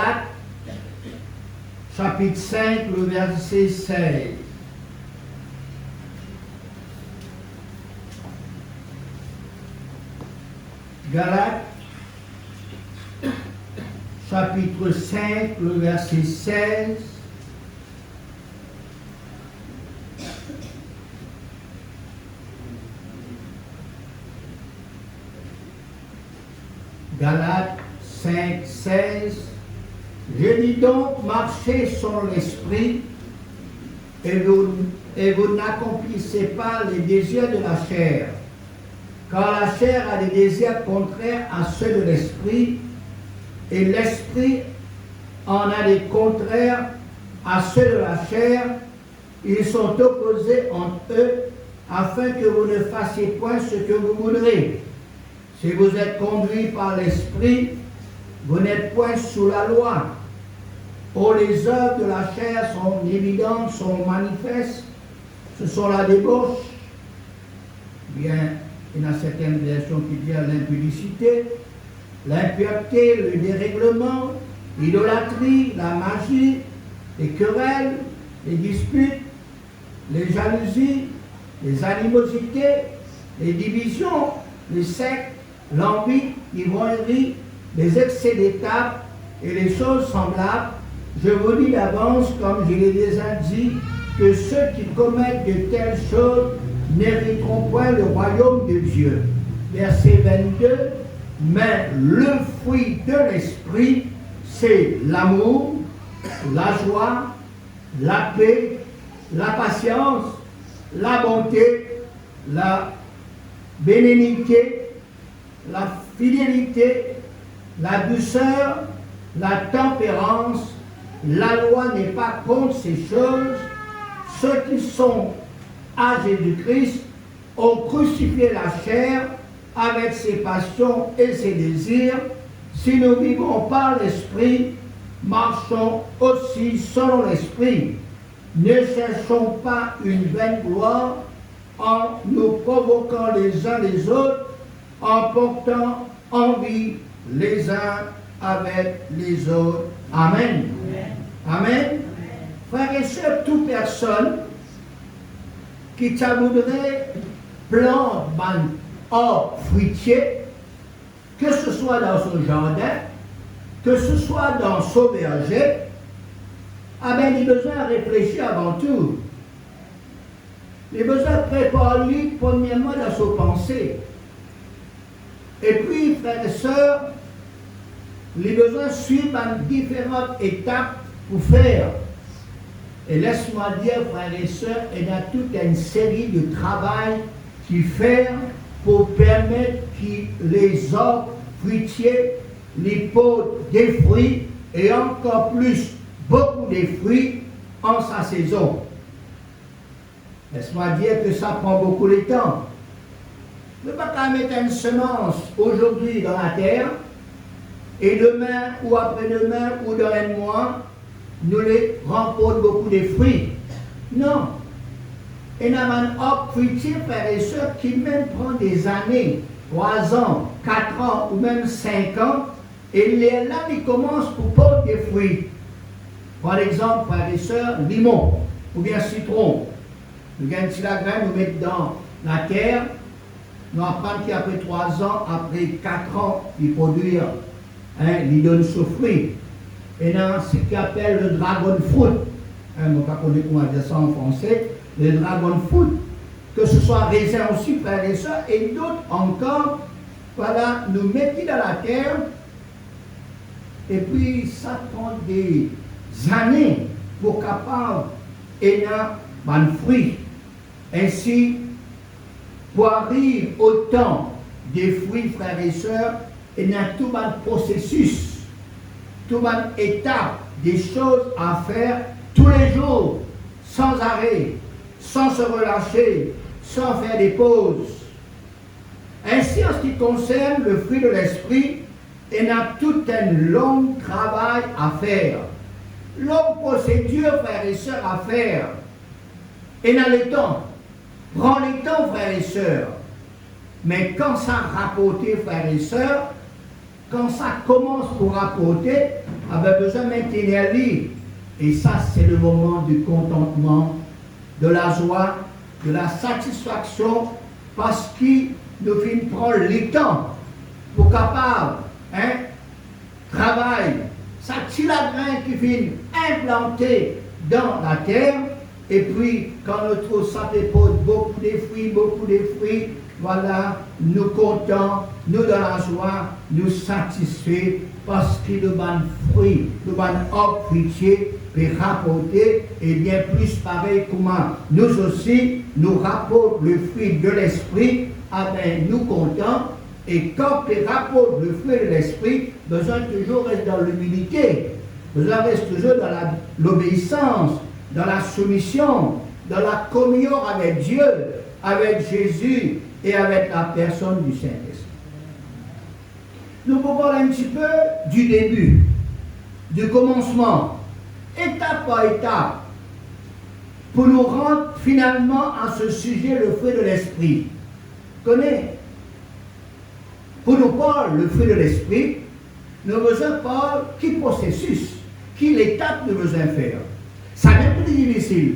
Galates, chapitre 5, le verset 16. Galates, chapitre 5, le verset 16. Galates 5, 16. Je dis donc, marchez selon l'esprit, et vous n'accomplissez pas les désirs de la chair. Car la chair a des désirs contraires à ceux de l'esprit, et l'esprit en a des contraires à ceux de la chair. Ils sont opposés entre eux, afin que vous ne fassiez point ce que vous voudrez. Si vous êtes conduits par l'esprit, vous n'êtes point sous la loi. Or, les œuvres de la chair sont évidentes, sont manifestes. Ce sont la débauche, bien, il y a certaines versions qui disent l'impudicité, l'impureté, le dérèglement, l'idolâtrie, la magie, les querelles, les disputes, les jalousies, les animosités, les divisions, les sectes, l'envie, l'ivrognerie, les excès d'étape et les choses semblables. Je vous dis d'avance, comme je l'ai déjà dit, que ceux qui commettent de telles choses n'hériteront point le royaume de Dieu. Verset 22, mais le fruit de l'esprit, c'est l'amour, la joie, la paix, la patience, la bonté, la bénignité, la fidélité, la douceur, la tempérance. La loi n'est pas contre ces choses. Ceux qui sont à Jésus-Christ ont crucifié la chair avec ses passions et ses désirs. Si nous vivons par l'Esprit, marchons aussi selon l'Esprit. Ne cherchons pas une vaine gloire en nous provoquant les uns les autres, en portant envie les uns avec les autres. Amen. Amen. Amen. Frères et sœurs, toute personne qui voudrait planter un arbre fruitier, que ce soit dans son jardin, que ce soit dans son verger, il a besoin de réfléchir avant tout. Il a besoin de préparer premièrement dans ses pensées. Et puis, frères et sœurs, il a besoin de suivre différentes étapes pour faire. Et laisse-moi dire, frères et sœurs, il y a toute une série de travail qui fait pour permettre que les arbres fruitiers, les pots des fruits, et encore plus, beaucoup de fruits en sa saison. Laisse-moi dire que ça prend beaucoup de temps. Ne pas qu'à mettre une semence aujourd'hui dans la terre, et demain ou après-demain ou dans un mois, nous les remportons beaucoup de fruits. Non. Il y a un arbre fruitier, frères et sœurs, qui même prend des années, 3 ans, 4 ans ou même 5 ans, et là, il commence pour porter des fruits. Par exemple, frères et sœurs, limon ou bien citron. Nous gagnons la graine, nous mettons dans la terre, nous apprenons qu'après 3 ans, après 4 ans, il produit, il donne ce fruit. Et dans ce qu'on appelle le dragon fruit, je ne sais pas comment dire ça en français, le dragon fruit, que ce soit raisin aussi, frères et sœurs, et d'autres encore, voilà, nous mettons dans la terre, et puis ça prend des années pour capable et un fruit. Ainsi, pour arriver au temps des fruits, frères et sœurs, il y a tout un processus, toute une étape, des choses à faire tous les jours, sans arrêt, sans se relâcher, sans faire des pauses. Ainsi, en ce qui concerne le fruit de l'esprit, il y a tout un long travail à faire. Longue procédure, frères et sœurs, à faire. Et dans le temps. Prends le temps, frères et sœurs. Mais quand ça rapporte, frères et sœurs, quand ça commence pour rapporter, avait besoin de maintenir lui. Et ça, c'est le moment du contentement, de la joie, de la satisfaction, parce qu'il nous fait prendre le temps pour capable, travail, ça tire la graine qui vient implanter dans la terre, et puis quand on trouve ça dépose beaucoup de fruits, voilà, nous contents, nous dans la joie, nous satisfaits, parce que nous avons fruits, nous avons fruitiers, et rapporter, et bien plus pareil comment nous aussi, nous rapportons le fruit de l'esprit, nous contents, et quand on rapporte le fruit de l'esprit, besoin toujours rester dans l'humilité, besoin rester toujours dans l'obéissance, dans la soumission, dans la communion avec Dieu, avec Jésus et avec la personne du Saint-Esprit. Nous pouvons parler un petit peu du début, du commencement, étape par étape, pour nous rendre finalement à ce sujet le fruit de l'esprit. Connais? Pour nous parler le fruit de l'esprit, nous avons besoin de parler qui processus, qui l'étape nous besoin faire. Ça n'est plus difficile.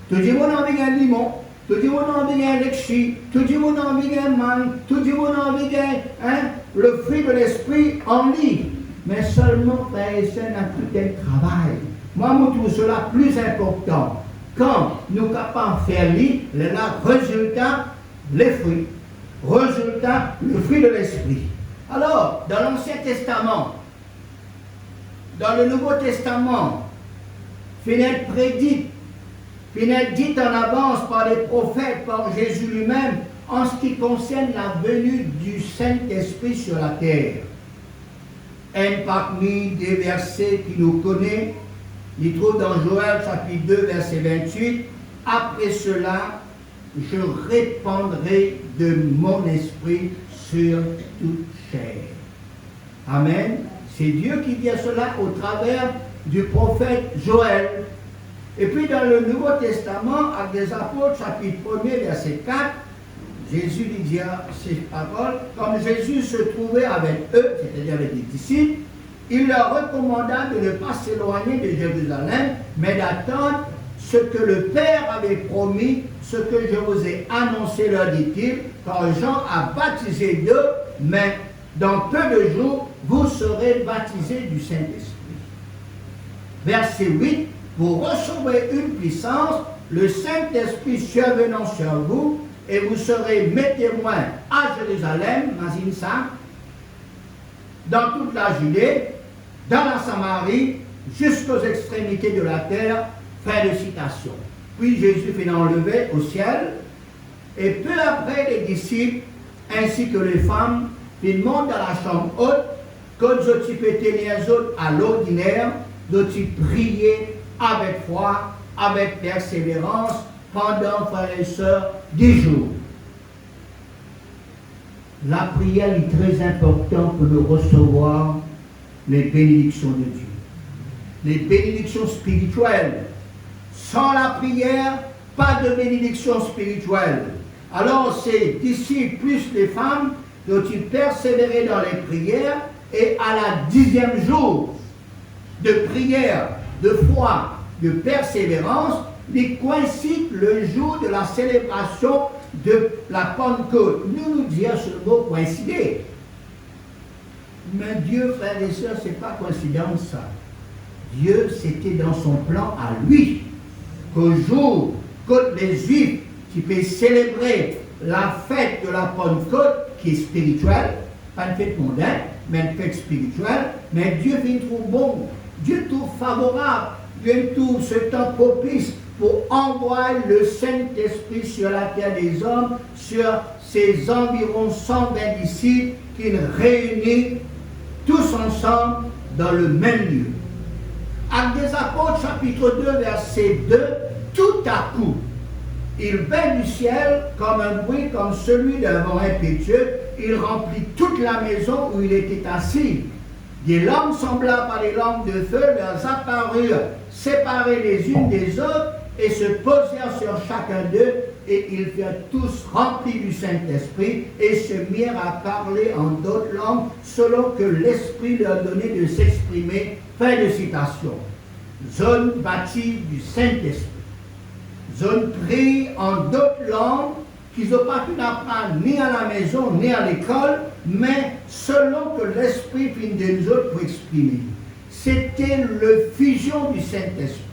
Tu dis, on a envie d'un limon, tu dis, on a envie d'un lecchi, tu dis, on a envie d'un mangue, tu dis, on a envie d'un, le fruit de l'esprit en lit. Mais seulement, frère et sœurs, dans tout un travail. Moi, je trouve cela plus important. Quand nous sommes capables de faire lit, résultat, les fruits. Résultat, le fruit de l'esprit. Alors, dans l'Ancien Testament, dans le Nouveau Testament, finit prédit, finit dit en avance par les prophètes, par Jésus lui-même, en ce qui concerne la venue du Saint-Esprit sur la terre. Un parmi des versets qui nous connaît, il trouve dans Joël chapitre 2, verset 28, « Après cela, je répandrai de mon esprit sur toute chair. » Amen. C'est Dieu qui dit cela au travers du prophète Joël. Et puis dans le Nouveau Testament, Actes des Apôtres, chapitre 1er, verset 4, Jésus lui dit ces paroles, comme Jésus se trouvait avec eux, c'est-à-dire avec les disciples, il leur recommanda de ne pas s'éloigner de Jérusalem, mais d'attendre ce que le Père avait promis, ce que je vous ai annoncé, leur dit-il, car Jean a baptisé d'eux, mais dans peu de jours, vous serez baptisés du Saint-Esprit. Verset 8, vous recevrez une puissance, le Saint-Esprit survenant sur vous, et vous serez mes témoins à Jérusalem, Mazinsa, dans toute la Judée, dans la Samarie, jusqu'aux extrémités de la terre. Fin de citation. Puis Jésus fut enlevé au ciel, et peu après les disciples, ainsi que les femmes, ils montent dans la chambre haute, quand ils pétaient les autres à l'ordinaire, ils priaient avec foi, avec persévérance, pendant, frères et sœurs, 10 jours. La prière est très importante pour nous recevoir les bénédictions de Dieu. Les bénédictions spirituelles. Sans la prière, pas de bénédiction spirituelle. Alors c'est d'ici plus les femmes dont ils persévéraient dans les prières, et à la 10e jour de prière, de foi, de persévérance, il coïncide le jour de la célébration de la Pentecôte. Nous disons ce mot coïncider. Mais Dieu, frères et sœurs, ce n'est pas coïncidence ça. Dieu, c'était dans son plan à lui. Qu'au jour que les Juifs qui peuvent célébrer la fête de la Pentecôte, qui est spirituelle, pas une fête mondaine, mais une fête spirituelle, mais Dieu vient trouve bon, Dieu trouve favorable, Dieu trouve ce temps propice pour envoyer le Saint-Esprit sur la terre des hommes, sur ces environ 120 disciples qu'il réunit tous ensemble dans le même lieu. Actes des Apôtres, chapitre 2, verset 2, tout à coup, il vint du ciel comme un bruit, comme celui d'un vent impétueux, il remplit toute la maison où il était assis. Des lampes semblables à des lampes de feu leur apparurent, séparées les unes des autres, et se posèrent sur chacun d'eux, et ils furent tous remplis du Saint-Esprit, et se mirent à parler en d'autres langues, selon que l'Esprit leur donnait de s'exprimer. Fin de citation. Zone bâtie du Saint-Esprit. Zone prise en d'autres langues qu'ils n'ont pas pu apprendre ni à la maison, ni à l'école, mais selon que l'Esprit finit de nous autres pour exprimer. C'était la fusion du Saint-Esprit.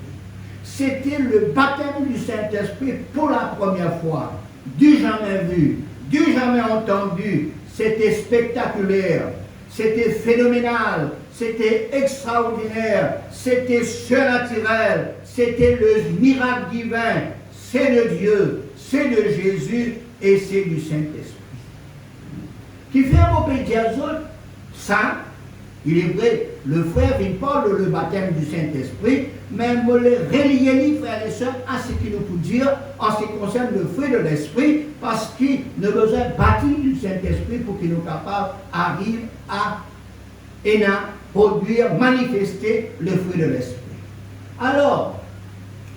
C'était le baptême du Saint-Esprit pour la première fois. Du jamais vu, du jamais entendu. C'était spectaculaire, c'était phénoménal, c'était extraordinaire, c'était surnaturel, c'était le miracle divin. C'est de Dieu, c'est de Jésus et c'est du Saint-Esprit. Qui fait un mot pédiazole, ça, il est vrai, le frère, il parle le baptême du Saint-Esprit, mais on les relier, frères et sœurs, à ce qu'il nous peut dire en ce qui concerne le fruit de l'Esprit, parce qu'il a besoin bâtir du Saint-Esprit pour qu'il nous capable arrive à produire, manifester le fruit de l'Esprit. Alors,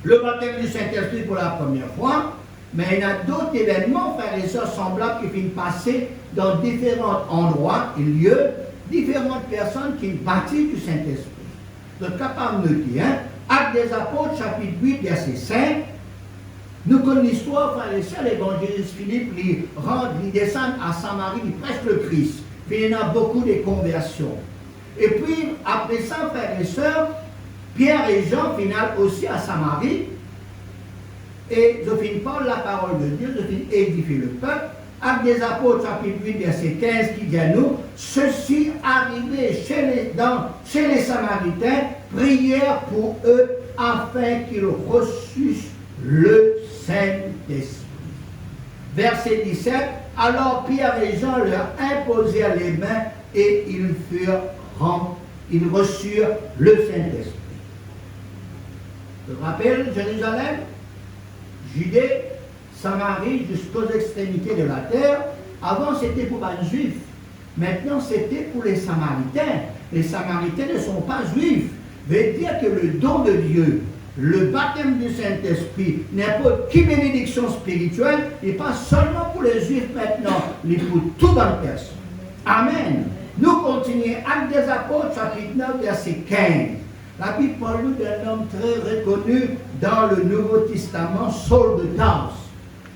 le baptême du Saint-Esprit pour la première fois, mais il y a d'autres événements, frères et sœurs, semblables qui viennent passer dans différents endroits et lieux, différentes personnes qui bâtissent du Saint-Esprit. Donc, capable de dire, Actes des Apôtres, chapitre 8, verset 5, nous connaissons l'histoire, frères et sœurs, l'évangéliste Philippe, il descend à Samarie, il prêche le Christ. Puis il y en a beaucoup de conversions. Et puis, après ça, frères et sœurs, Pierre et Jean finissent aussi à Samarie, et je finis par la parole de Dieu, je finis édifier le peuple. Actes des Apôtres, chapitre 8, verset 15, qui dit à nous, ceci arrivé chez les Samaritains, prièrent pour eux afin qu'ils reçussent le Saint-Esprit. Verset 17, alors Pierre et Jean leur imposèrent les mains et ils reçurent le Saint-Esprit. Je te rappelle, Jérusalem, Judée, Samarie, jusqu'aux extrémités de la terre, avant c'était pour les Juifs, maintenant c'était pour les Samaritains. Les Samaritains ne sont pas Juifs. Veut dire que le don de Dieu, le baptême du Saint-Esprit, n'importe quelle bénédiction spirituelle, n'est pas seulement pour les Juifs maintenant, mais pour toute bonne personne. Amen. Nous continuons, Actes des Apôtres, chapitre 9, verset 15. La Bible parle d'un homme très reconnu dans le Nouveau Testament, Saul de Tarse,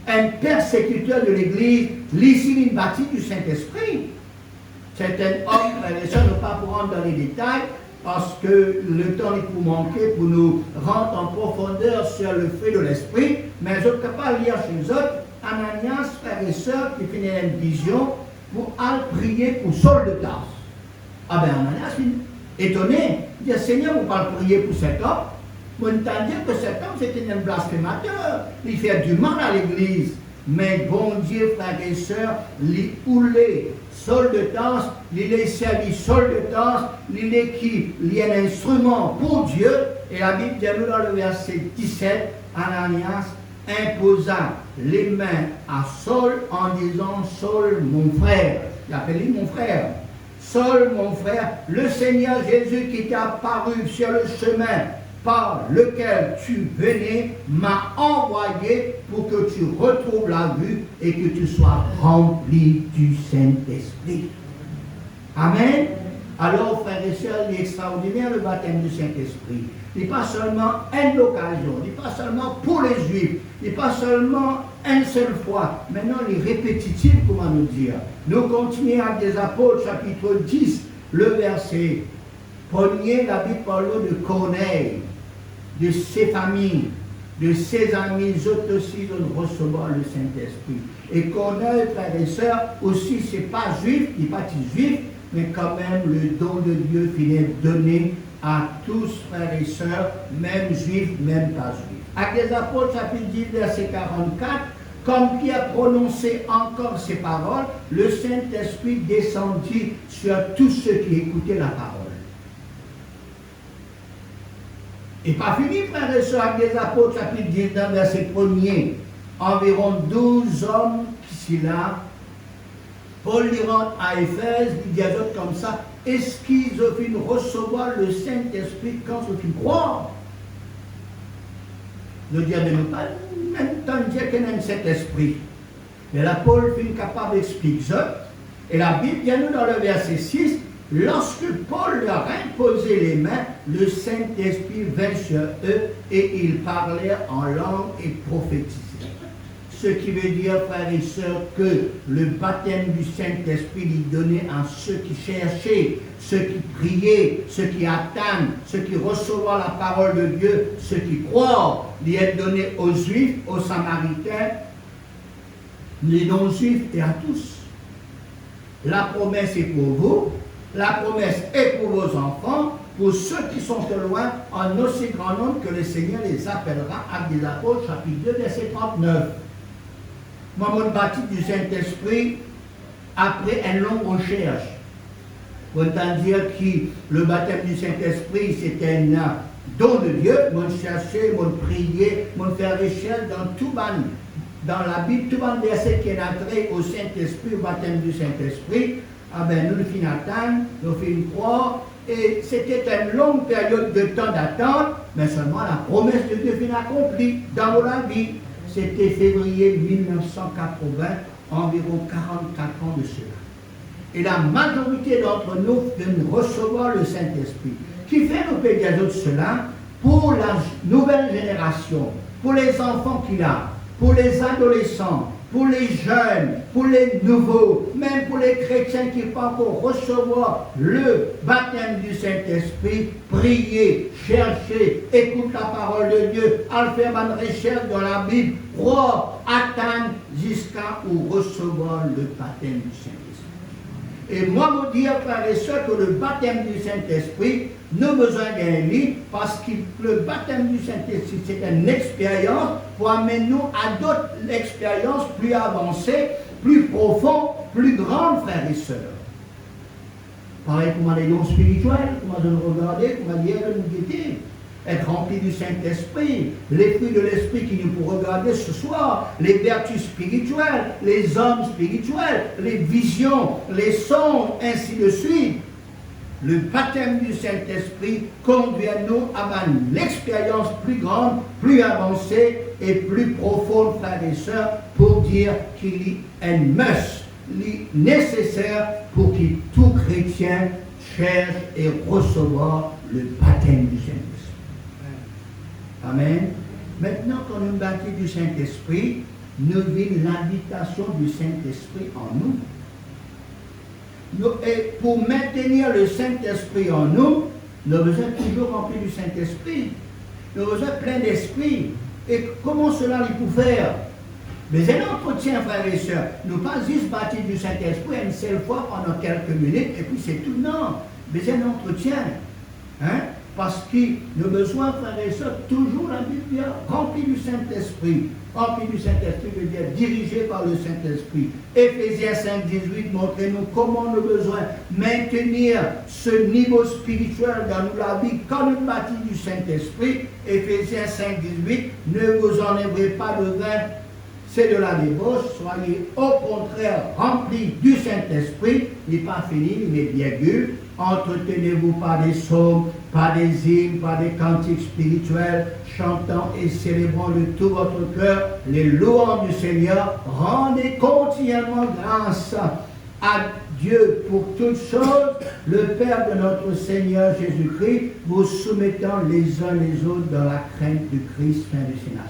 un persécuteur de l'Église, l'ici bâti du Saint-Esprit. C'est un homme, frères et sœurs, ne pas pour rentrer dans les détails, parce que le temps est pour manquer, pour nous rentrer en profondeur sur le fruit de l'Esprit, mais je ne peux pas lire chez eux, Ananias, frères et sœurs, qui finit une vision pour aller prier pour Saul de Tarse. Ah ben Ananias, étonné, il dit, Seigneur, vous parlez prier pour cet homme. Vous entendez que cet homme, c'était un blasphémateur. Il fait du mal à l'Église. Mais bon Dieu, frères et sœurs, il oulé Saul de Tarse, il est servi Saul de Tarse, il est qui? Il est un instrument pour Dieu. Et la Bible dit nous dans le verset 17, Ananias imposa les mains à Saul en disant, Saul, mon frère. Il appelait mon frère. Saul, mon frère, le Seigneur Jésus qui t'a apparu sur le chemin par lequel tu venais m'a envoyé pour que tu retrouves la vue et que tu sois rempli du Saint-Esprit. Amen. Alors, frères et sœurs, il est extraordinaire le baptême du Saint-Esprit. Il n'est pas seulement une occasion, il n'est pas seulement pour les Juifs, il n'est pas seulement une seule fois. Maintenant, il est répétitif, comment nous dire. Nous continuons avec des Apôtres, chapitre 10, le verset 1er, la Bible parle de Corneille, de ses familles, de ses amis, eux aussi de recevoir le Saint-Esprit. Et Corneille, frères et sœurs, aussi, ce n'est pas juif, il n'est pas juif, mais quand même le don de Dieu finit donné à tous, frères et sœurs, même juifs, même pas juifs. Actes des Apôtres, chapitre 10, verset 44, comme Pierre prononçait encore ces paroles, le Saint-Esprit descendit sur tous ceux qui écoutaient la parole. Et pas fini, frères et sœurs, Actes des Apôtres, chapitre 19, verset 1er, environ 12 hommes qui sont là. Paul les rentre à Éphèse, il dit à eux comme ça, est-ce qu'ils ont pu recevoir le Saint-Esprit quand ils ont pu croire? Le Dieu ne nous pas même tant dire qu'il y a cet esprit. Mais la Paul est capable d'expliquer ça. Et la Bible, il y a nous dans le verset 6, lorsque Paul leur imposait les mains, le Saint-Esprit vint sur eux et ils parlaient en langue et prophétisaient. Ce qui veut dire, frères et sœurs, que le baptême du Saint-Esprit lui donnait à ceux qui cherchaient, ceux qui priaient, ceux qui attendent, ceux qui recevront la parole de Dieu, ceux qui croient, lui est donné aux Juifs, aux Samaritains, les non-Juifs et à tous. La promesse est pour vous, la promesse est pour vos enfants, pour ceux qui sont de loin, en aussi grand nombre que le Seigneur les appellera. Actes des Apôtres, chapitre 2, verset 39. Moi, mon baptême du Saint-Esprit, après une longue recherche, autant dire que le baptême du Saint-Esprit, c'était un don de Dieu, mon chercher, mon prier, mon faire recherche dans tout dans la Bible, tout le verset qui est entré au Saint-Esprit, au baptême du Saint-Esprit, ah ben, nous le finissons d'attendre, nous faisons croire, et c'était une longue période de temps d'attente, mais seulement la promesse de Dieu fut accomplie dans la vie. C'était février 1980, environ 44 ans de cela. Et la majorité d'entre nous viennent recevoir le Saint-Esprit. Qui fait nous payer de cela pour la nouvelle génération, pour les enfants qu'il a, pour les adolescents, pour les jeunes, pour les nouveaux, même pour les chrétiens qui ne peuvent pas encore recevoir le baptême du Saint-Esprit, prier, chercher, écouter la parole de Dieu, à faire une recherche dans la Bible, croire, attendre jusqu'à recevoir le baptême du Saint-Esprit. Et moi, vous dire, frères et sœurs, que le baptême du Saint-Esprit, nous avons besoin d'un livre parce que le baptême du Saint-Esprit, c'est une expérience pour amener nous à d'autres expériences plus avancées, plus profondes, plus grandes, frères et sœurs. Pareil pour les dons spirituels, comment nous regarder, comment dire, nous guetter, être rempli du Saint-Esprit, les fruits de l'Esprit qui nous pourront regarder ce soir, les vertus spirituelles, les hommes spirituels, les visions, les sons, ainsi de suite. Le baptême du Saint-Esprit conduit à nous à une expérience plus grande, plus avancée et plus profonde, frères et sœurs, pour dire qu'il est un must, nécessaire pour que tout chrétien cherche et recevoir le baptême du Saint-Esprit. Amen. Maintenant, quand nous baptisons du Saint-Esprit, nous vivons l'invitation du Saint-Esprit en nous. Et pour maintenir le Saint-Esprit en nous, nous avons besoin toujours rempli du Saint-Esprit. Nous avons besoin plein d'esprit. Et comment cela il peut faire? Mais un entretien, frères et sœurs. Nous pas juste baptiser du Saint-Esprit une seule fois pendant quelques minutes et puis c'est tout. Non. Mais un entretien. Hein? Parce que nous avons besoin, frères et sœurs, toujours la Bible remplie du Saint-Esprit. Rempli du Saint-Esprit veut dire dirigé par le Saint-Esprit. Éphésiens 5, 18 montre-nous comment nous avons besoin de maintenir ce niveau spirituel dans nous la vie quand nous baptisons du Saint-Esprit. Éphésiens 5, 18, ne vous enlèverez pas de vin, c'est de la débauche, soyez au contraire remplis du Saint-Esprit, il n'est pas fini, mais virgule. Entretenez-vous par des psaumes, par des hymnes, par des cantiques spirituels, chantant et célébrant de tout votre cœur les louanges du Seigneur. Rendez continuellement grâce à Dieu pour toutes choses, le Père de notre Seigneur Jésus-Christ, vous soumettant les uns les autres dans la crainte du Christ, fin de ces nations.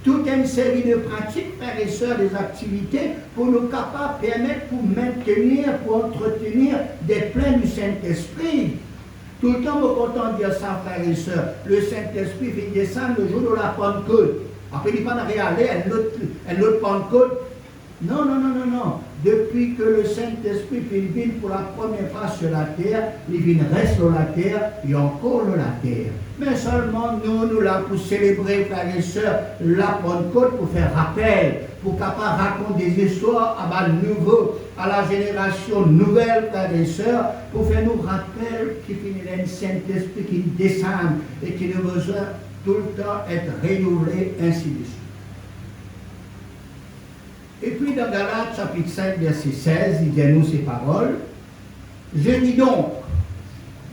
Toute une série de pratiques, frères et sœurs, des activités pour nous capables de permettre, pour maintenir, pour entretenir des pleins du Saint-Esprit. Tout le temps, nous comptons dire ça, frères et sœurs. Le Saint-Esprit fait descendre le jour de la Pentecôte. Après, il n'est pas réalisé un autre Pentecôte. Non, non, non, non, non. Depuis que le Saint-Esprit vient pour la première fois sur la terre, il vient reste sur la terre et encore sur la terre. Mais seulement nous là pour célébrer, frères et sœurs, la Pentecôte, pour faire rappel, pour capable raconter des histoires à nouveau, à la génération nouvelle, frères et sœurs, pour faire nous rappel qu'il y a un Saint-Esprit qui descend et qui a besoin tout le temps être renouvelé, ainsi de suite. Et puis dans Galates chapitre 5, verset 16, il dit à nous ces paroles. Je dis donc,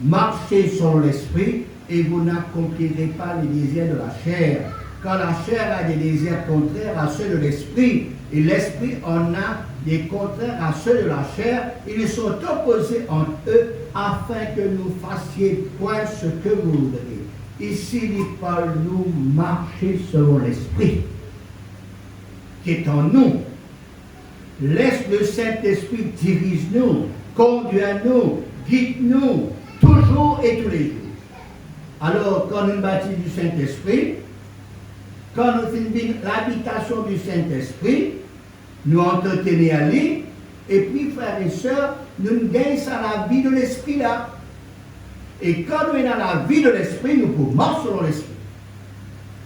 marchez sur l'esprit et vous n'accomplirez pas les désirs de la chair, car la chair a des désirs contraires à ceux de l'esprit, Et l'esprit en a des contraires à ceux de la chair. Ils sont opposés entre eux afin que nous fassions point ce que vous voudriez. Ici, dit Paul, nous marcher selon l'esprit qui est en nous. Laisse le Saint-Esprit dirige-nous, conduis-nous, guide-nous, toujours et tous les jours. Alors, quand nous baptisons du Saint-Esprit, quand nous faisons l'habitation du Saint-Esprit, nous entretenons à lui, et puis, frères et sœurs, nous gagnons ça la vie de l'Esprit là. Et quand nous sommes dans la vie de l'Esprit, nous pouvons marcher selon l'Esprit.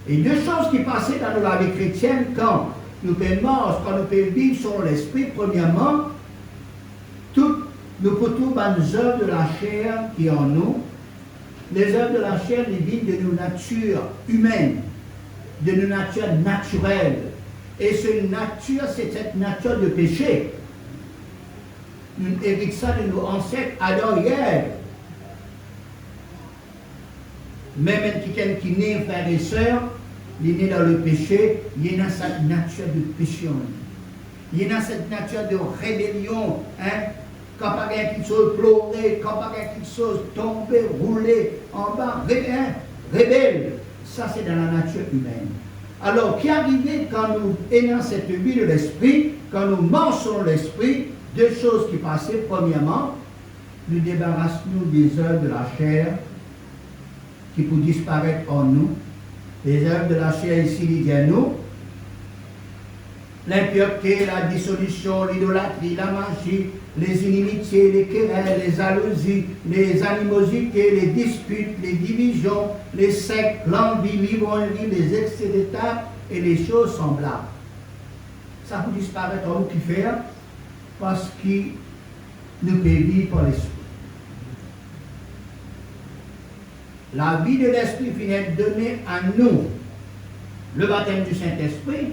Et deux choses qui passaient dans la vie chrétienne, quand nous pouvons marcher, quand nous pouvons vivre selon l'Esprit, premièrement, nous pouvons trouver les œuvres de la chair qui en nous. Les œuvres de la chair, les viennent de nos natures humaines, de nos natures naturelles. Et cette nature, c'est cette nature de péché. Nous héritons ça de nos ancêtres Adam et Ève. Même quelqu'un qui naît, frères et sœurs, il est né dans le péché, il est dans cette nature de péché. Il est dans cette nature de rébellion. Hein? Quand pas quelque chose pleurer, quand pas quelque chose tomber, rouler en bas, rebelle. Ça, c'est dans la nature humaine. Alors, qui arrivait quand nous ayons cette vie de l'esprit, quand nous marchons l'esprit, deux choses qui passaient. Premièrement, nous débarrassons des œuvres de la chair qui peuvent disparaître en nous. Les œuvres de la chair ici, il y a nous. L'impureté, la dissolution, l'idolâtrie, la magie, les inimitiés, les querelles, les jalousies, les animosités, les disputes, les divisions, les sectes, l'envie, l'ivrognerie, les excès d'état et les choses semblables. Ça peut disparaître en nous qui fait parce que nous vivons par l'esprit. La vie de l'esprit finit donnée à nous. Le baptême du Saint-Esprit,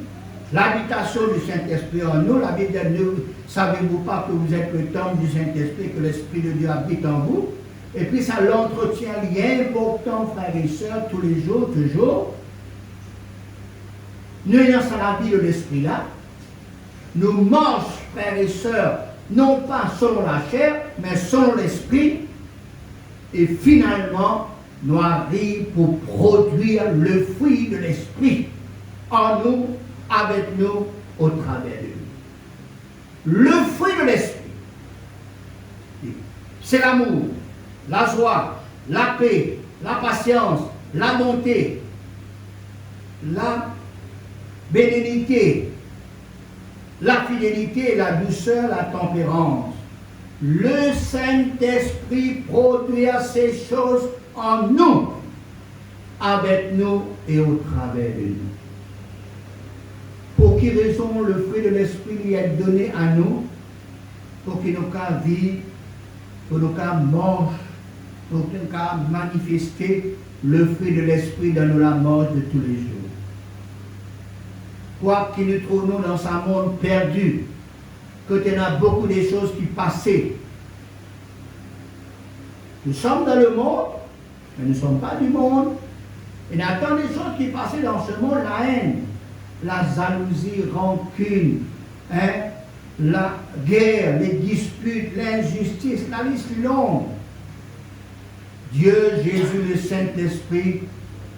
l'habitation du Saint-Esprit en nous. La Bible dit, savez-vous pas que vous êtes le temple du Saint-Esprit, que l'Esprit de Dieu habite en vous? Et puis ça l'entretient lien important, frères et sœurs, tous les jours, toujours. Nous ayons ça la vie de l'Esprit là. Nous mangeons, frères et sœurs, non pas selon la chair, mais selon l'Esprit. Et finalement, nous arrivons pour produire le fruit de l'Esprit en nous, avec nous, au travers de nous. Le fruit de l'Esprit, c'est l'amour, la joie, la paix, la patience, la bonté, la bénédiction, la fidélité, la douceur, la tempérance. Le Saint-Esprit produira ces choses en nous, avec nous et au travers de nous. Pour quelle raison le fruit de l'Esprit lui est donné à nous? Pour que nous puissions vivre, pour nous puissions manger, pour que nous puissions manifester le fruit de l'Esprit dans la mort de tous les jours. Quoi qu'il nous trouvions dans ce monde perdu, que il y a beaucoup de choses qui passaient. Nous sommes dans le monde, mais nous ne sommes pas du monde. Il y a tant de choses qui passaient dans ce monde, la haine, la jalousie, rancune, hein, la guerre, les disputes, l'injustice, la liste est longue. Dieu, Jésus, le Saint-Esprit,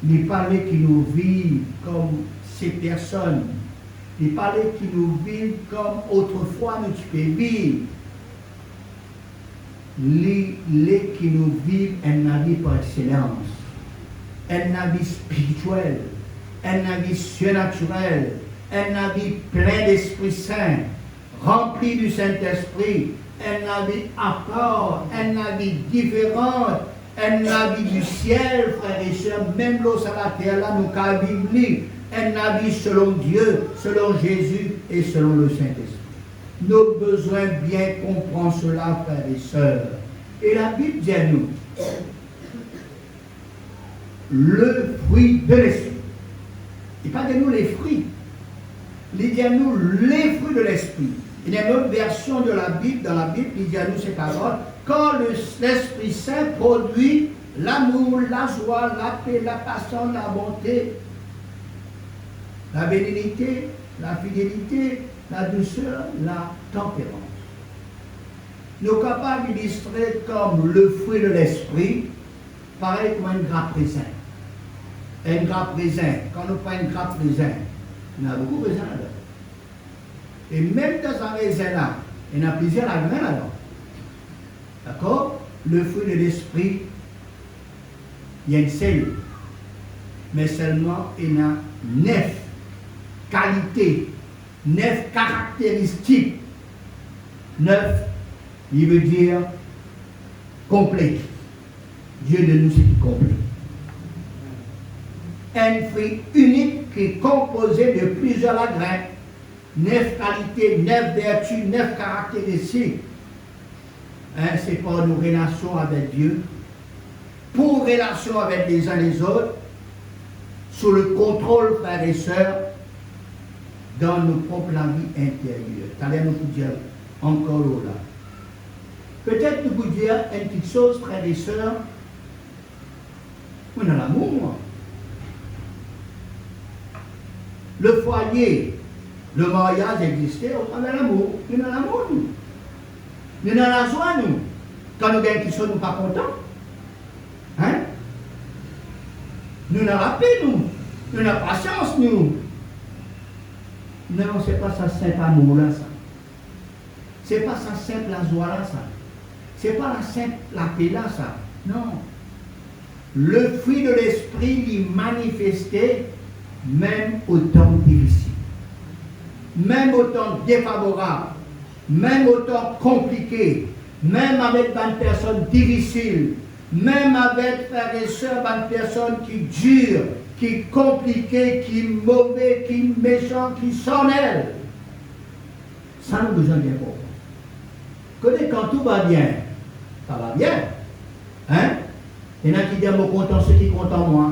il parlait qu'il nous vit comme ces personnes. Il parlait qu'il nous vit comme autrefois nous pouvons vivre. Les qui nous vivent un vie par excellence, un vie spirituel, un vie surnaturel, un vie plein d'Esprit Saint, rempli du Saint-Esprit, un vie à part, un vie différent, un vie du ciel, frères et sœurs, même l'eau sur la terre, là, nous avons vivre, un vie selon Dieu, selon Jésus et selon le Saint-Esprit. Nos besoins bien comprendre cela, frères et sœurs. Et la Bible dit à nous, le fruit de l'Esprit. Il parle de nous les fruits. Il dit à nous les fruits de l'Esprit. Il y a une autre version de la Bible, dans la Bible, il dit à nous ces paroles, quand l'Esprit Saint produit l'amour, la joie, la paix, la patience, la bonté, la bénédiction, la fidélité, la douceur, la tempérance. Nous sommes capables d'illustrer comme le fruit de l'esprit, pareil comme une grappe raisin. Une grappe raisin, quand nous prenons une grappe raisin, il y a beaucoup de raisin là-dedans. Et même dans un raisin là, il y en a plusieurs grains là-dedans. D'accord? Le fruit de l'esprit, il y a une cellule. Mais seulement il y a 9 qualités, 9 caractéristiques. 9, il veut dire complet. Dieu de nous, c'est qui complet. Un fruit unique qui est composé de plusieurs grains, 9 qualités, 9 vertus, 9 caractéristiques. Hein, c'est pour nos relations avec Dieu, pour relations avec les uns les autres, sous le contrôle, frères et sœurs, dans nos propres vies intérieures. T'allais nous dire encore là. Peut-être nous vous dire une petite chose, frères et sœurs. On a l'amour, moi. Le foyer, le mariage existait, on a l'amour. On a l'amour, nous. Nous avons la joie, nous. Quand nous gagnons quelque chose, nous ne sommes pas contents. Hein? Nous avons la paix, nous. Nous avons la patience, nous. Non, ce n'est pas ça simple amour, là, ça. Ce n'est pas ça simple la joie, là, ça. Ce n'est pas la simple la paix, là, ça. Non. Le fruit de l'esprit lui manifestait même au temps difficile, même au temps défavorable, même au temps compliqué, même avec une personne difficile, même avec frères et sœurs, une personne qui dure, qui est compliquée, qui est mauvais, qui est méchant, qui s'en est. Ça nous besoin bien pour. Quand tout va bien, ça va bien. Hein? Il y en a qui disent, moi content ceux qui sont contents moi.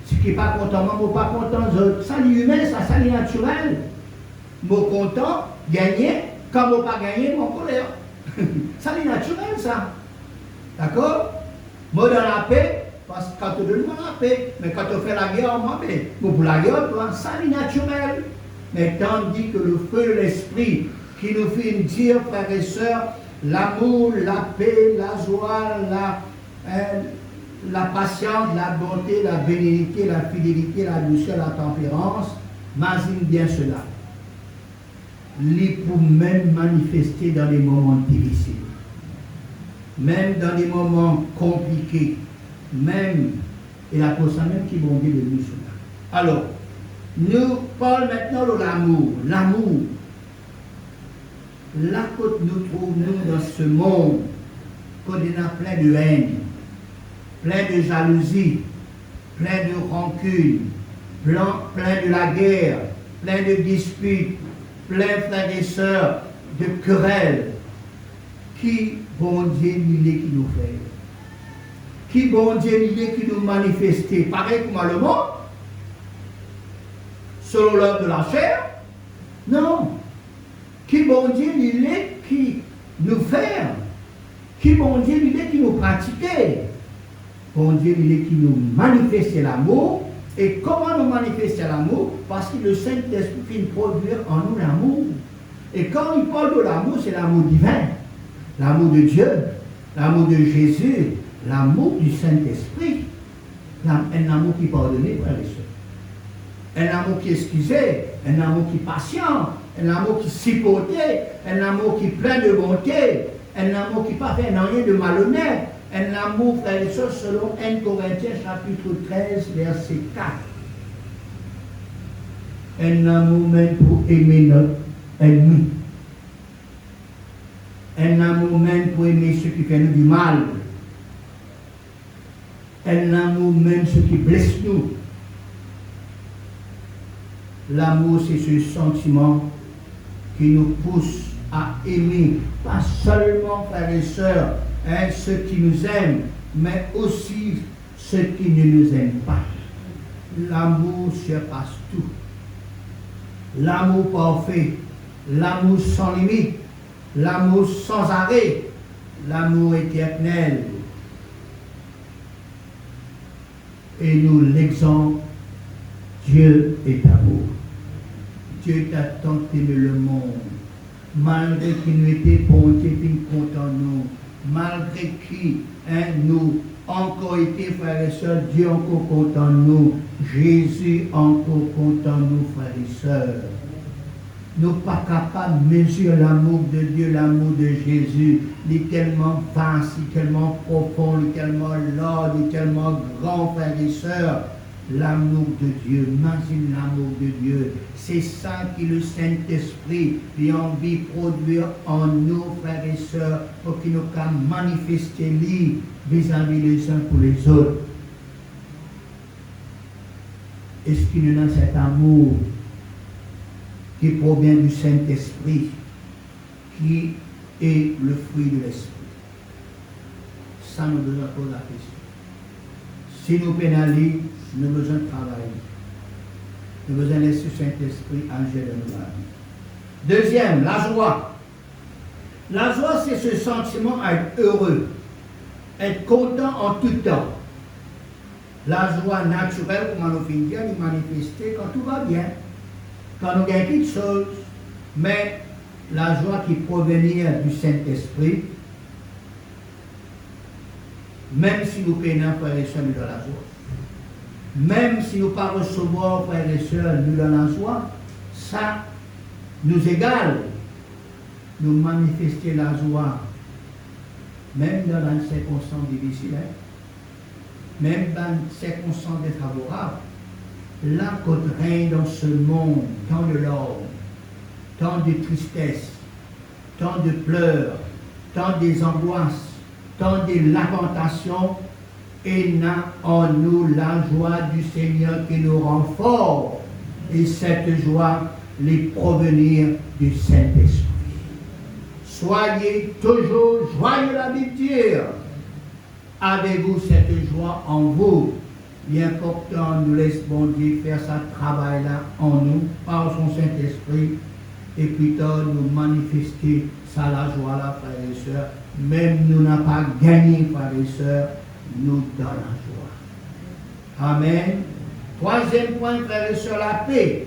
Ceux qui ne sont pas contents moi, moi pas contents eux. Ça c'est humain, ça c'est naturel. Moi content, gagner, quand moi pas gagner, moi colère. Ça c'est naturel ça. D'accord? Moi dans la paix, parce que quand tu donnes la paix, mais quand tu fais la guerre, moi paix. Moi pour la guerre, toi, ça c'est naturel. Mais tandis que le feu de l'esprit qui nous fait dire, frères et sœurs, l'amour, la paix, la joie, la patience, la bonté, la bénédiction, la fidélité, la douceur, la tempérance, imagine bien cela. Les pour même manifester dans les moments difficiles, même dans les moments compliqués, même, et la pour ça même qui vont dire de nous cela. Alors, nous parlons maintenant de l'amour. L'amour. Là que nous trouvons dans ce monde, qu'on a plein de haine, plein de jalousie, plein de rancune, plein de la guerre, plein de disputes, plein, frères et sœurs, de querelles. Qui, bon Dieu, il est qui nous fait? Qui, bon Dieu, il est qui nous manifeste? Pareil comme le monde? Selon l'œuvre de la chair? Non. Qui, bon Dieu, il est qui nous fait? Qui, bon Dieu, il est qui nous pratique? Bon Dieu, il est qui nous manifeste l'amour. Et comment nous manifester l'amour? Parce que le Saint-Esprit produit en nous l'amour. Et quand il parle de l'amour, c'est l'amour divin. L'amour de Dieu, l'amour de Jésus, l'amour du Saint-Esprit. Un amour qui pardonne, frères et sœurs. Un amour qui excusait, un amour qui patient, un amour qui supportait, un amour qui est plein de bonté, un amour qui ne fait rien de malhonnête, un amour, frères et sœurs, selon 1 Corinthiens chapitre 13, verset 4. Un amour même pour aimer notre ennemi. Un amour même pour aimer ceux qui font nous du mal. Un amour même ceux qui blessent nous. L'amour, c'est ce sentiment qui nous pousse à aimer, pas seulement, frères et sœurs, ceux qui nous aiment, mais aussi ceux qui ne nous aiment pas. L'amour surpasse tout. L'amour parfait, l'amour sans limite, l'amour sans arrêt, l'amour éternel. Et nous l'exemple, Dieu est amour. Dieu t'a tant aimé le monde, malgré qu'il nous était bon Dieu, il content nous, malgré qui nous encore été frères et sœurs, Dieu encore content nous, Jésus encore content nous, frères et sœurs. Nous ne sommes pas capables de mesurer l'amour de Dieu, l'amour de Jésus. Il est tellement vaste, il est tellement profond, il est tellement large, il est tellement grand, frères et sœurs. L'amour de Dieu, imagine l'amour de Dieu. C'est ça qui le Saint-Esprit a envie de produire en nous, frères et sœurs, pour qu'il nous puisse manifester lui vis-à-vis les uns pour les autres. Est-ce qu'il nous a cet amour qui provient du Saint-Esprit, qui est le fruit de l'Esprit? Ça nous besoin de poser la question. Si nous pénalisons, nous avons besoin de travailler. Nous avons besoin de laisser le Saint-Esprit agir dans nos vies. Deuxième, la joie. La joie, c'est ce sentiment d'être heureux, être content en tout temps. La joie naturelle, comme on finit de nous manifester quand tout va bien, quand nous gagnons quelque chose, mais la joie qui provient du Saint-Esprit, même si nous peinons, frères et sœurs, nous dans la joie. Même si nous ne pas recevoir, frères et sœurs, nous dans la joie, ça nous égale. Nous manifester la joie, même dans les circonstances difficiles, même dans les circonstances défavorables. Là, quand règne dans ce monde tant de larmes, tant de tristesse, tant de pleurs, tant des angoisses, tant de lamentations, et n'a en nous la joie du Seigneur qui nous rend forts. Et cette joie, les provenir du Saint-Esprit. Soyez toujours joyeux, la Bible dit. Avez-vous cette joie en vous? Bien important, nous laisse bon Dieu faire ce travail-là en nous, par son Saint-Esprit, et puis tard nous manifester ça la joie-là, frères et sœurs. Même nous n'avons pas gagné, frères et sœurs, nous donne la joie. Amen. Troisième point, frères et sœurs, la paix.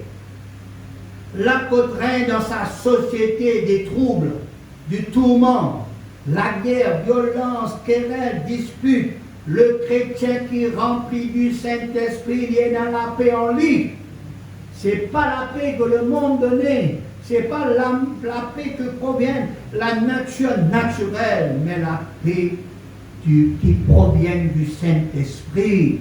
La côte règne dans sa société des troubles, du tourment, la guerre, violence, querelle, dispute. Le chrétien qui est rempli du Saint-Esprit, il est dans la paix en lui. Ce n'est pas la paix que le monde donnait. Ce n'est pas la paix que provient la nature naturelle, mais la paix qui provient du Saint-Esprit.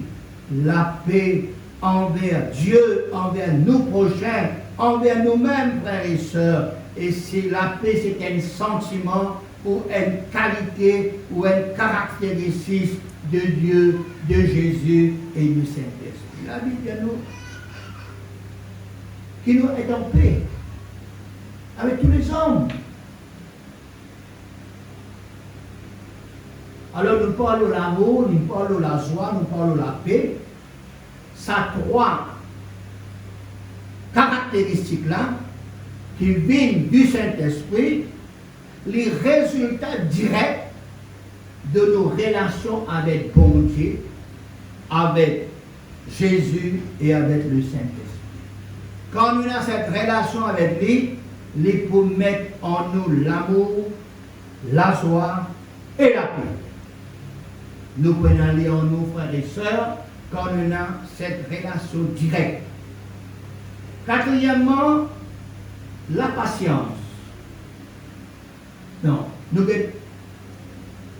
La paix envers Dieu, envers nous prochains, envers nous-mêmes, frères et sœurs. Et c'est la paix, c'est un sentiment ou une qualité ou une caractéristique de Dieu, de Jésus et du Saint-Esprit. La Bible de nous, qui nous est en paix avec tous les hommes. Alors nous parlons de l'amour, nous parlons de la joie, nous parlons de la paix. Ces trois caractéristiques-là, qui viennent du Saint-Esprit, les résultats directs de nos relations avec bon Dieu, avec Jésus et avec le Saint-Esprit. Quand nous avons cette relation avec lui, il peut mettre en nous l'amour, la joie et la paix. Nous prenons aller en nous, frères et sœurs, quand nous avons cette relation directe. Quatrièmement, la patience. Non, nous avons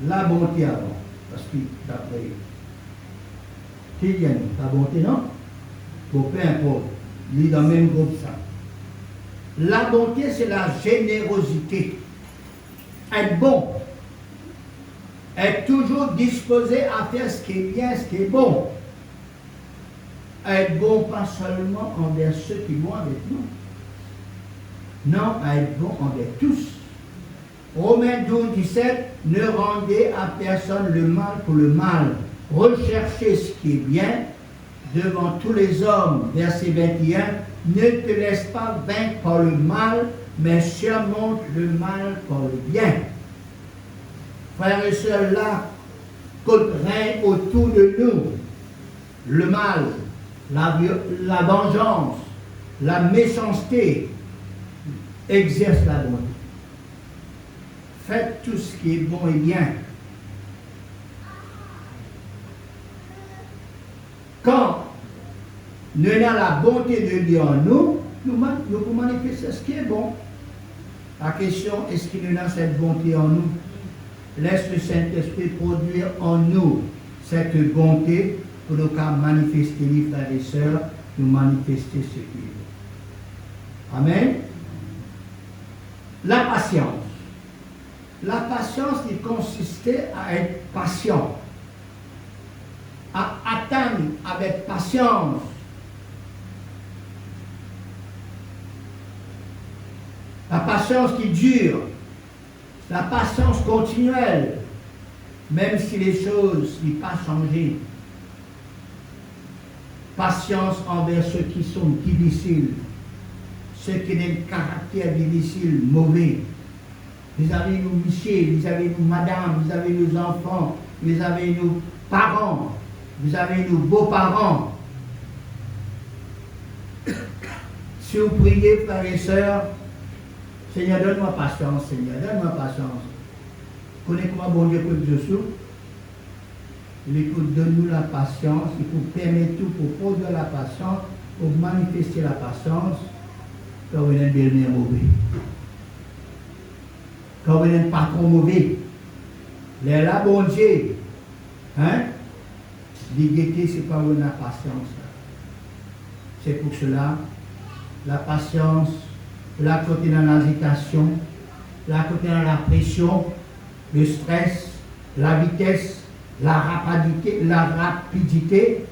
la bonté avant, parce que d'après, qui vient, la bonté, non? Bon, peu importe, il est dans le même groupe ça. La bonté, c'est la générosité. Être bon. Être toujours disposé à faire ce qui est bien, ce qui est bon. Être bon pas seulement envers ceux qui vont avec nous. Non, être bon envers tous. Romains 12, 17, ne rendez à personne le mal pour le mal. Recherchez ce qui est bien devant tous les hommes. Verset 21, ne te laisse pas vaincre par le mal, mais surmonte le mal par le bien. Frères et sœurs, là, qu'on règne autour de nous, le mal, la vengeance, la méchanceté exerce la bonté. Faites tout ce qui est bon et bien. Quand nous avons la bonté de Dieu en nous, nous pouvons manifester ce qui est bon. La question, est-ce qu'il y a cette bonté en nous? Laisse le Saint-Esprit produire en nous cette bonté pour nous manifester, les frères et sœurs, nous manifester ce qui est bon. Amen. La patience. La patience, il consistait à être patient, à attendre avec patience. La patience qui dure, la patience continuelle, même si les choses n'ont pas changé. Patience envers ceux qui sont difficiles, ceux qui ont un caractère difficile, mauvais. Vous avez nos messieurs, vous avez nos madames, vous avez nos enfants, vous avez nos parents, vous avez nos beaux-parents. Si vous priez, frères et sœurs, Seigneur, donne-moi patience, Seigneur, donne-moi patience. Connais comment bon Dieu que je suis. Il écoute, donne-nous la patience, il faut permettre tout pour produire la patience, pour manifester la patience, quand vous n'êtes bien mauvais. Quand vous n'êtes pas trop mauvais. Les là, bon Dieu, hein? L'égalité, c'est pas où on a patience. C'est pour cela, la patience, là côté dans l'agitation, là côté dans la pression, le stress, la vitesse, la rapidité,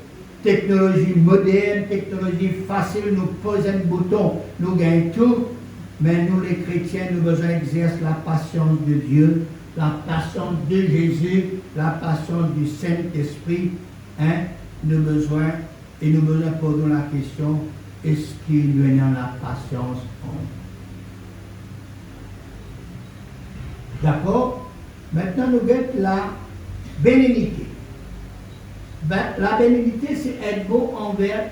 technologie moderne, technologie facile, nous posons un bouton, nous gagnons tout, mais nous les chrétiens, nous besoin d'exercer la patience de Dieu, la patience de Jésus, la patience du Saint-Esprit, hein, nous besoin poser la question, est-ce qu'il y a la patience en nous? D'accord? Maintenant, nous avons la bénignité. La bénignité, c'est être beau envers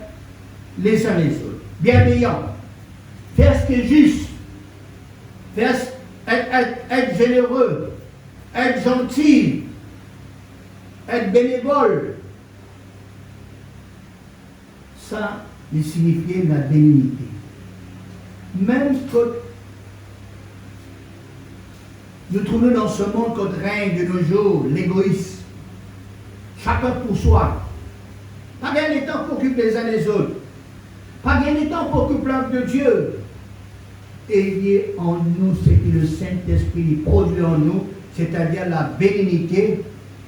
les uns les autres. Bienveillant. Faire ce qui est juste. Être généreux. Être gentil. Être bénévole. Ça, il signifie la bénignité. Même que nous trouvons dans ce monde que règne de nos jours l'égoïsme. Chacun pour soi. Pas gagner de temps pour occuper les uns les autres. Pas gagner de temps pour occuper l'œuvre de Dieu. Ayez en nous ce que le Saint-Esprit produit en nous, c'est-à-dire la bénignité,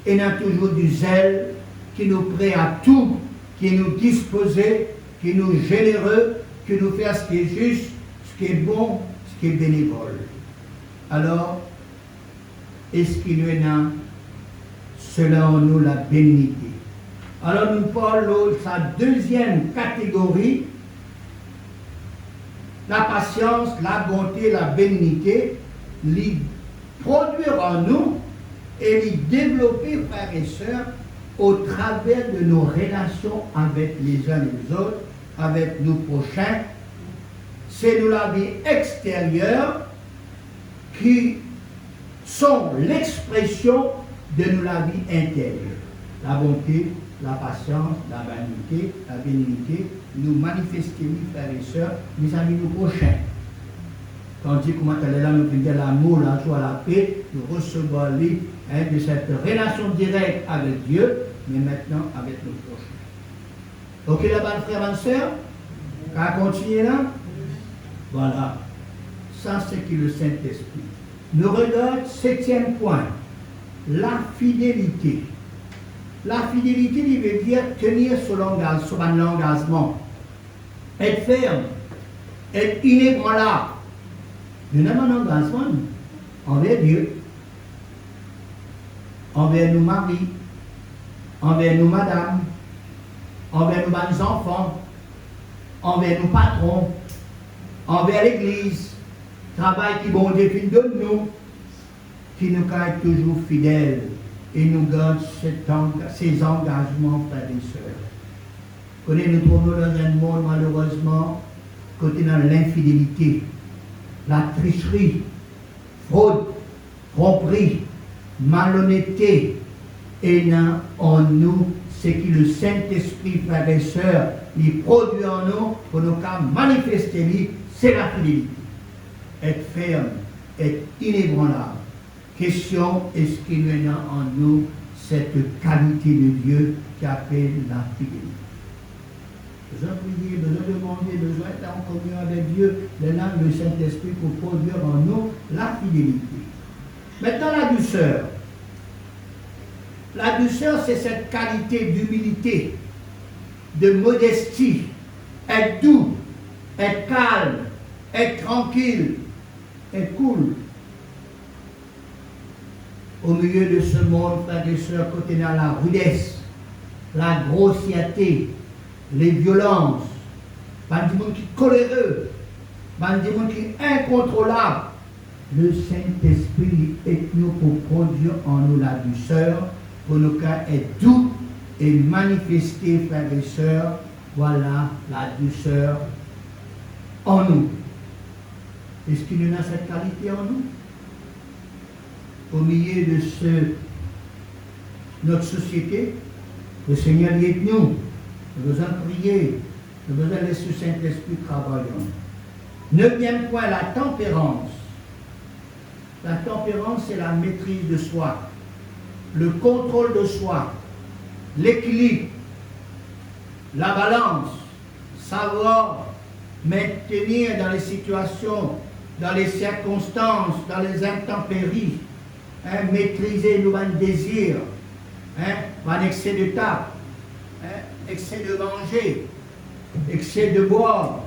et n'a toujours du zèle, qui nous prête à tout, qui nous disposé, qui nous généreux, qui nous fait ce qui est juste, ce qui est bon, ce qui est bénévole. Alors, est-ce qu'il y a cela en nous la bénignité? Alors nous parlons de sa deuxième catégorie, la patience, la bonté, la bénignité, les produire en nous et les développer, frères et sœurs, au travers de nos relations avec les uns et les autres, avec nos prochains. C'est nous la vie extérieure qui sont l'expression de nous la vie intérieure. La bonté, la patience, la vanité, la bénignité, nous manifester, frères et sœurs, mes amis, nos prochains. Quand on dit comment elle est là, nous faisons l'amour, la joie, la paix, nous recevons de cette relation directe avec Dieu, mais maintenant avec nos prochains. Ok, là-bas, frères et sœurs, on va continuer là. Voilà. Ça, c'est qui le Saint-Esprit. Nous regardons, 7e point, la fidélité. La fidélité, il veut dire tenir sur un engagement, être ferme, être inébranlable. Nous avons un engagement envers Dieu, envers nos maris, envers nos madames, envers nos enfants, envers nos patrons, envers l'Église, travail qui bon Dieu donne nous, qui nous garde toujours fidèles et nous garde ces engagements, frères et sœurs. Nous nous trouvons dans un monde malheureusement côté dans l'infidélité, la tricherie, fraude, tromperie, malhonnêteté, et dans en nous, c'est que le Saint-Esprit, frères et sœurs, il produit en nous, pour nous manifester lui, c'est la fidélité. Être ferme, être inébranlable. Question, est-ce qu'il y a en nous cette qualité de Dieu qui appelle la fidélité? Besoin de prier, besoin de demander, besoin d'être en communion avec Dieu, maintenant le Saint-Esprit pour produire en nous la fidélité. Maintenant la douceur. La douceur, c'est cette qualité d'humilité, de modestie, être doux, être calme, être tranquille, être cool. Au milieu de ce monde, frères et sœurs, côté dans la rudesse, la grossièreté, les violences, pas du monde qui est coléreux, pas du monde qui est incontrôlable. Le Saint-Esprit est nous pour produire en nous la douceur, pour nous être doux et manifester, frères et sœurs, voilà la douceur en nous. Est-ce qu'il y a cette qualité en nous? Au milieu de notre société, le Seigneur est avec nous. Nous avons besoin de prier. Nous avons besoin de laisser le Saint-Esprit travailler. Neuvième point, la tempérance. La tempérance, c'est la maîtrise de soi, le contrôle de soi, l'équilibre, la balance, savoir maintenir dans les situations, dans les circonstances, dans les intempéries, maîtriser nos désirs, un excès de table, excès de manger, excès de boire,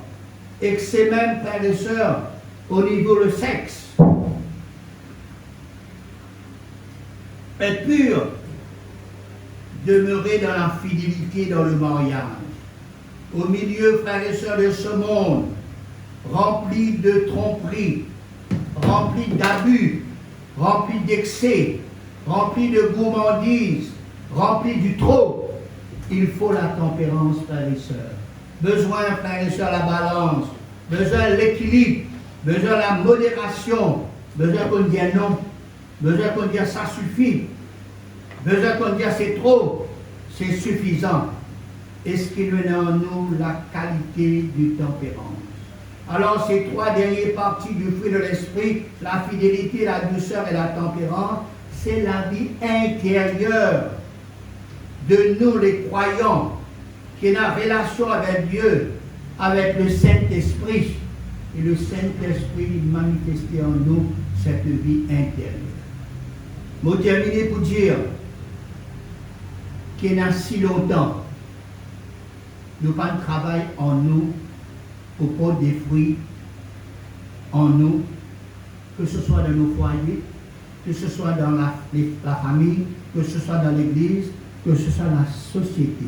excès même, frères et sœurs, au niveau du sexe. Être pur, demeurer dans la fidélité dans le mariage. Au milieu, frères et sœurs, de ce monde, rempli de tromperie, rempli d'abus, rempli d'excès, rempli de gourmandise, rempli du trop, il faut la tempérance, frères et sœurs. Besoin, frères et sœurs, la balance, besoin de l'équilibre, besoin de la modération, besoin qu'on dise non, besoin qu'on dise ça suffit, besoin qu'on dise c'est trop, c'est suffisant. Est-ce qu'il y a en nous la qualité du tempérance? Alors ces trois dernières parties du fruit de l'esprit, la fidélité, la douceur et la tempérance, c'est la vie intérieure de nous les croyants, qui est en relation avec Dieu, avec le Saint-Esprit. Et le Saint-Esprit manifesté en nous cette vie intérieure. Je vais terminer pour dire qu'il y a si longtemps, nous pas de travail en nous pour porter des fruits en nous, que ce soit dans nos foyers, que ce soit dans la famille, que ce soit dans l'église, que ce soit dans la société.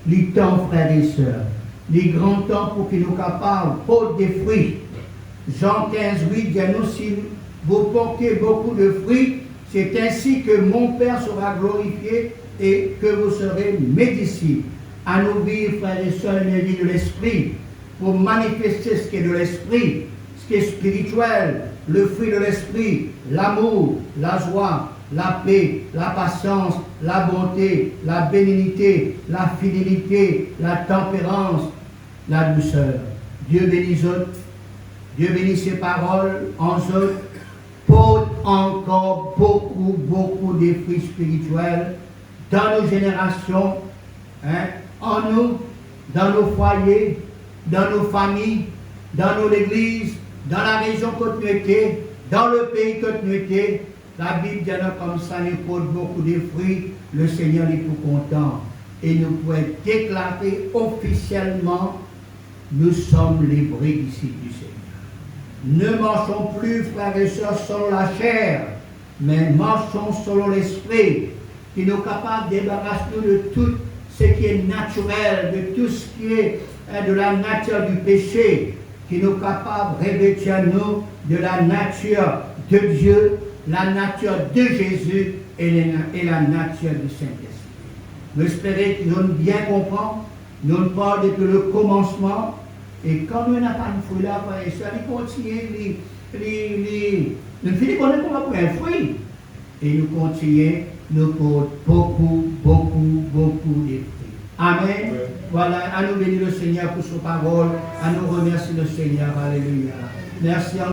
Les temps, frères et sœurs, les grands temps pour que nous capables de porter des fruits. Jean 15, 8 dit nous, si vous portez beaucoup de fruits, c'est ainsi que mon Père sera glorifié et que vous serez mes disciples. À nous vivre, frères et sœurs, une vie de l'esprit, pour manifester ce qui est de l'esprit, ce qui est spirituel, le fruit de l'esprit, l'amour, la joie, la paix, la patience, la bonté, la bénignité, la fidélité, la tempérance, la douceur. Dieu bénisse eux, Dieu bénisse ses paroles en eux, porte encore beaucoup de fruits spirituels dans nos générations, en nous, dans nos foyers, dans nos familles, dans nos églises, dans la région continuité, dans le pays continuité. La Bible dit comme ça, nous porte beaucoup de fruits, le Seigneur est tout content. Et nous pouvons déclarer officiellement, nous sommes les vrais disciples du Seigneur. Ne marchons plus, frères et sœurs, selon la chair, mais marchons selon l'esprit, qui nous capable de débarrasser de tout ce qui est naturel, de tout ce qui est de la nature du péché, qui nous capable de revêtir nous de la nature de Dieu, la nature de Jésus et la nature du Saint-Esprit. Nous espérons qu'ils nous bien comprendre. Nous parlons depuis le commencement Et quand nous n'avons pas de fruit là, ça continue, nous finissons qu'on est pour un fruit. Et nous continuons, nous portons beaucoup de fruits. Amen. Voilà, à nous bénir le Seigneur pour sa parole, à nous remercier le Seigneur. Alléluia. Merci.